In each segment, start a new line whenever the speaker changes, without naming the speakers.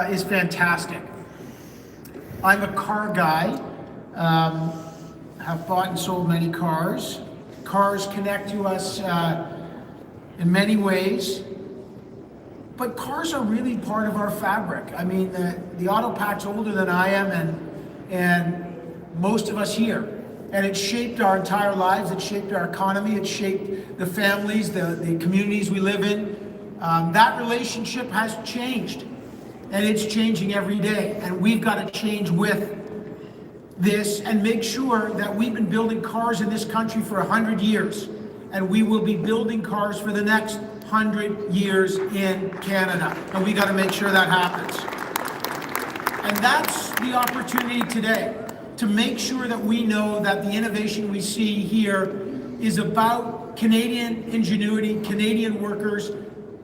Is fantastic. I'm a car guy, have bought and sold many cars. Cars connect to us in many ways, but cars are really part of our fabric. I mean, the auto pack's older than I am and most of us here. And it shaped our entire lives, it shaped our economy, it shaped the families, the communities we live in. That relationship has changed. And it's changing every day, and we've got to change with this and make sure that we've been building cars in this country for 100 years, and we will be building cars for the next 100 years in Canada, and we got to make sure that happens. And that's the opportunity today, to make sure that we know that the innovation we see here is about Canadian ingenuity, Canadian workers,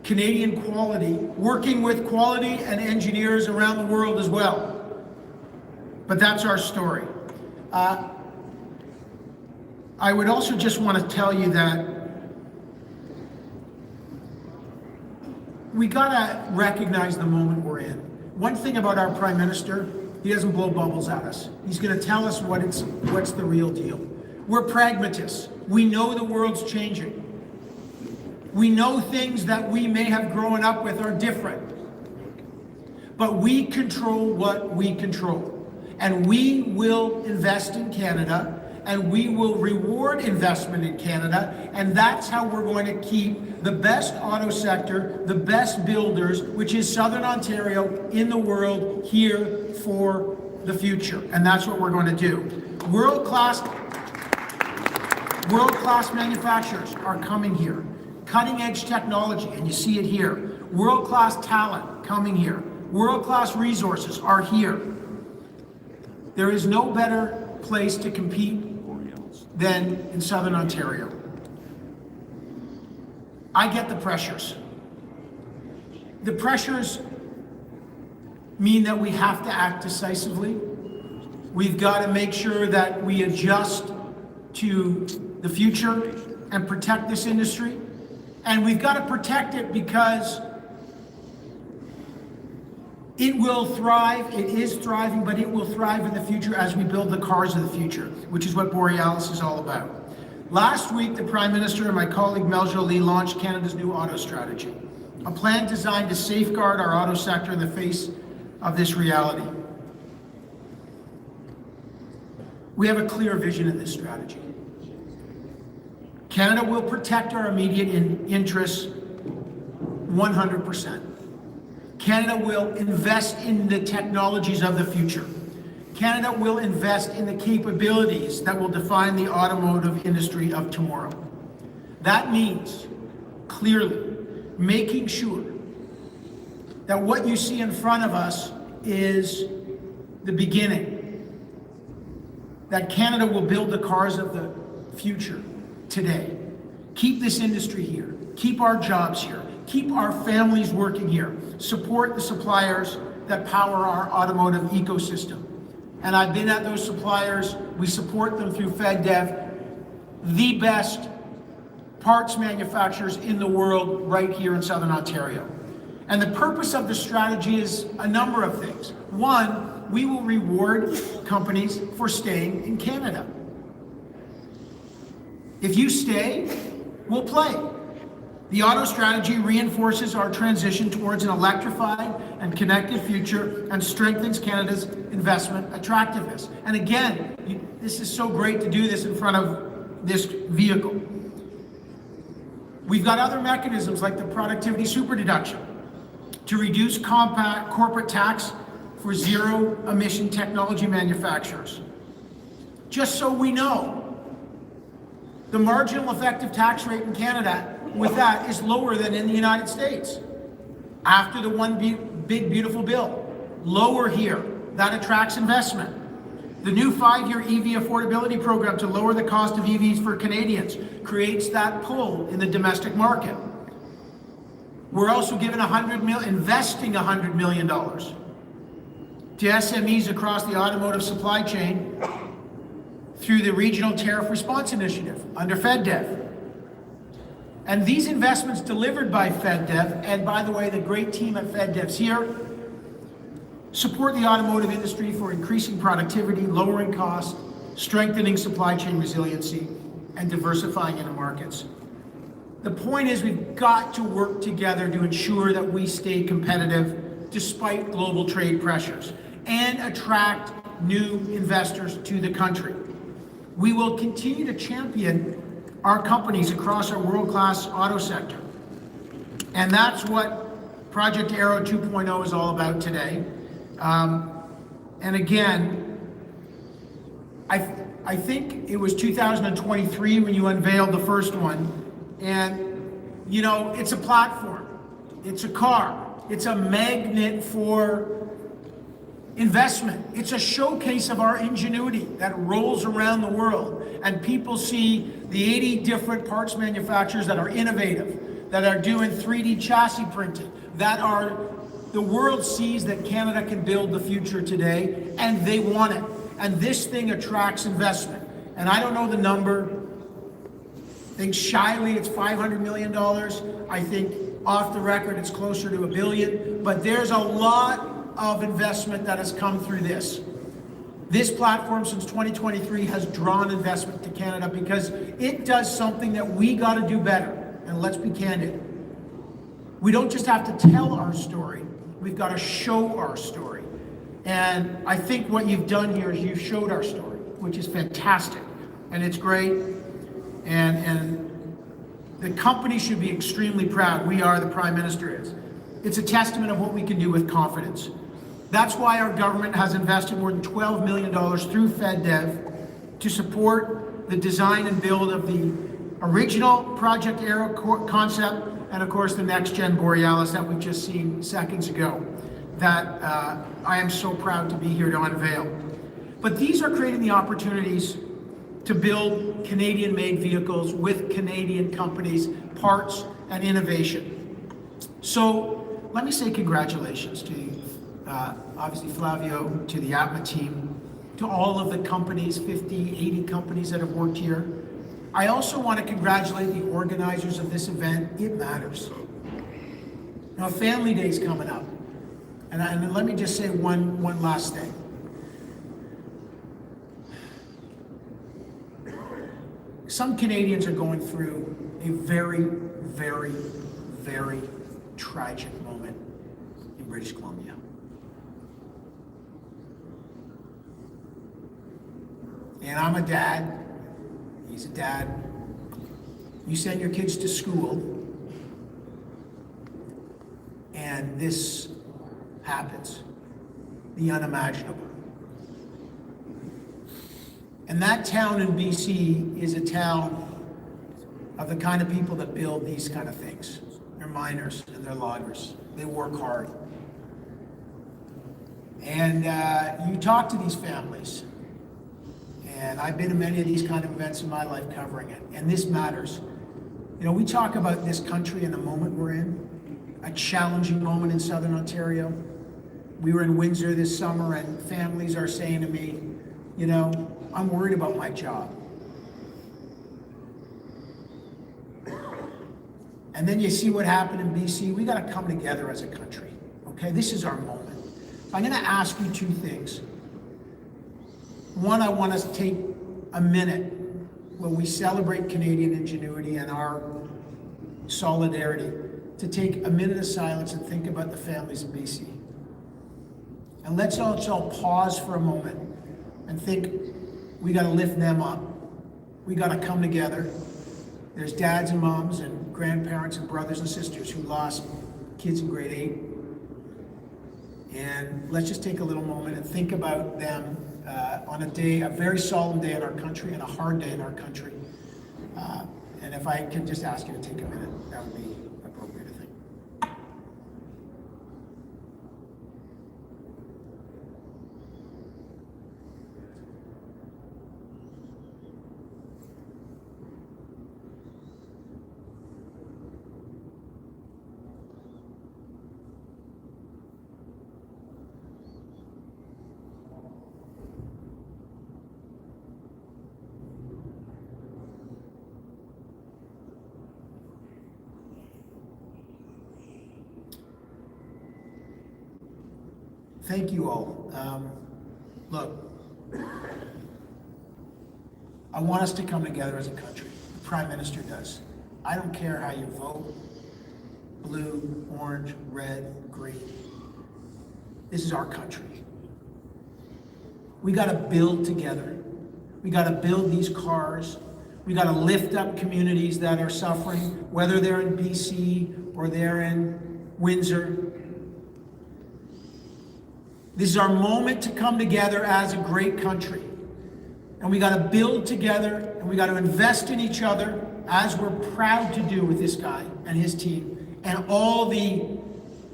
Canadian quality, working with quality and engineers around the world as well. But that's our story. I would also just want to tell you that we gotta recognize the moment we're in. One thing about our Prime Minister, he doesn't blow bubbles at us. He's gonna tell us what's the real deal. We're pragmatists. We know the world's changing. We know things that we may have grown up with are different, but we control what we control. And we will invest in Canada, and we will reward investment in Canada, and that's how we're going to keep the best auto sector, the best builders, which is Southern Ontario, in the world here for the future. And that's what we're going to do. World-class manufacturers are coming here. Cutting-edge technology, and you see it here. World-class talent coming here. World-class resources are here. There is no better place to compete than in Southern Ontario. I get the pressures. The pressures mean that we have to act decisively. We've got to make sure that we adjust to the future and protect this industry. And we've got to protect it because it will thrive, it is thriving, but it will thrive in the future as we build the cars of the future, which is what Borealis is all about. Last week, the Prime Minister and my colleague Mel Joly launched Canada's new auto strategy, a plan designed to safeguard our auto sector in the face of this reality. We have a clear vision in this strategy. Canada will protect our immediate interests 100%. Canada will invest in the technologies of the future. Canada will invest in the capabilities that will define the automotive industry of tomorrow. That means, clearly, making sure that what you see in front of us is the beginning. That Canada will build the cars of the future today. Keep this industry here. Keep our jobs here. Keep our families working here. Support the suppliers that power our automotive ecosystem. And I've been at those suppliers. We support them through FedDev, the best parts manufacturers in the world right here in Southern Ontario. And the purpose of the strategy is a number of things. One, we will reward companies for staying in Canada. If you stay, we'll play. The auto strategy reinforces our transition towards an electrified and connected future and strengthens Canada's investment attractiveness. And again, this is so great to do this in front of this vehicle. We've got other mechanisms like the productivity super deduction to reduce corporate tax for zero emission technology manufacturers. Just so we know, the marginal effective tax rate in Canada with that is lower than in the United States. After the one big beautiful bill, lower here, that attracts investment. The new 5-year EV affordability program to lower the cost of EVs for Canadians creates that pull in the domestic market. We're also given investing $100 million to SMEs across the automotive supply chain through the Regional Tariff Response Initiative under FedDev. And these investments delivered by FedDev, and by the way, the great team at FedDev's here, support the automotive industry for increasing productivity, lowering costs, strengthening supply chain resiliency, and diversifying into markets. The point is we've got to work together to ensure that we stay competitive despite global trade pressures and attract new investors to the country. We will continue to champion our companies across our world-class auto sector. And that's what Project Aero 2.0 is all about today. And again, I think it was 2023 when you unveiled the first one. And, you know, it's a platform, it's a car, it's a magnet for investment. It's a showcase of our ingenuity that rolls around the world. And people see the 80 different parts manufacturers that are innovative, that are doing 3D chassis printing, the world sees that Canada can build the future today, and they want it. And this thing attracts investment. And I don't know the number. I think shyly it's $500 million. I think off the record it's closer to $1 billion. But there's a lot of investment that has come through this. This platform since 2023 has drawn investment to Canada because it does something that we got to do better. And let's be candid. We don't just have to tell our story, we've got to show our story. And I think what you've done here is you've showed our story, which is fantastic. And it's great. And the company should be extremely proud. We are, the Prime Minister is. It's a testament of what we can do with confidence. That's why our government has invested more than $12 million through FedDev to support the design and build of the original Project Aero concept, and of course the next gen Borealis that we've just seen seconds ago, that I am so proud to be here to unveil. But these are creating the opportunities to build Canadian-made vehicles with Canadian companies, parts, and innovation. So let me say congratulations to obviously Flavio, to the ATMA team, to all of the companies, 50, 80 companies that have worked here. I also want to congratulate the organizers of this event. It matters. Now, Family Day is coming up. And let me just say one last thing. Some Canadians are going through a very, very, very tragic moment in British Columbia. And I'm a dad. He's a dad. You send your kids to school, and this happens. The unimaginable. And that town in BC is a town of the kind of people that build these kind of things. They're miners and they're loggers. They work hard. And you talk to these families. And I've been to many of these kind of events in my life covering it. And this matters. You know, we talk about this country and the moment we're in, a challenging moment in Southern Ontario. We were in Windsor this summer and families are saying to me, you know, I'm worried about my job. And then you see what happened in BC. We got to come together as a country. Okay, this is our moment. So I'm going to ask you two things. One, I want us to take a minute when we celebrate Canadian ingenuity and our solidarity to take a minute of silence and think about the families in BC. And let's also pause for a moment and think we got to lift them up. We got to come together. There's dads and moms and grandparents and brothers and sisters who lost kids in grade 8. And let's just take a little moment and think about them on a day, a very solemn day in our country and a hard day in our country. And if I can just ask you to take a minute, that would be appropriate, I think. thank you all. Look, I want us to come together as a country. The Prime Minister does. I don't care how you vote, blue, orange, red, green. This is our country. We got to build together. We got to build these cars. We got to lift up communities that are suffering, whether they're in BC or they're in Windsor. This is our moment to come together as a great country. And we got to build together, and we got to invest in each other, as we're proud to do with this guy and his team, and all the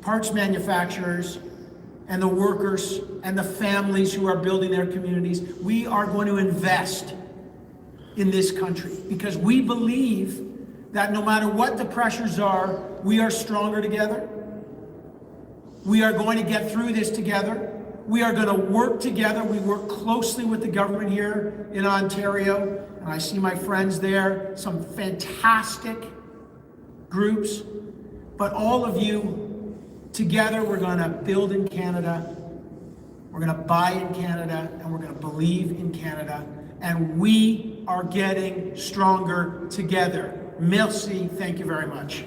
parts manufacturers and the workers and the families who are building their communities. We are going to invest in this country because we believe that no matter what the pressures are, we are stronger together. We are going to get through this together. We are going to work together. We work closely with the government here in Ontario. And I see my friends there, some fantastic groups. But all of you, together, we're going to build in Canada. We're going to buy in Canada. And we're going to believe in Canada. And we are getting stronger together. Merci. Thank you very much.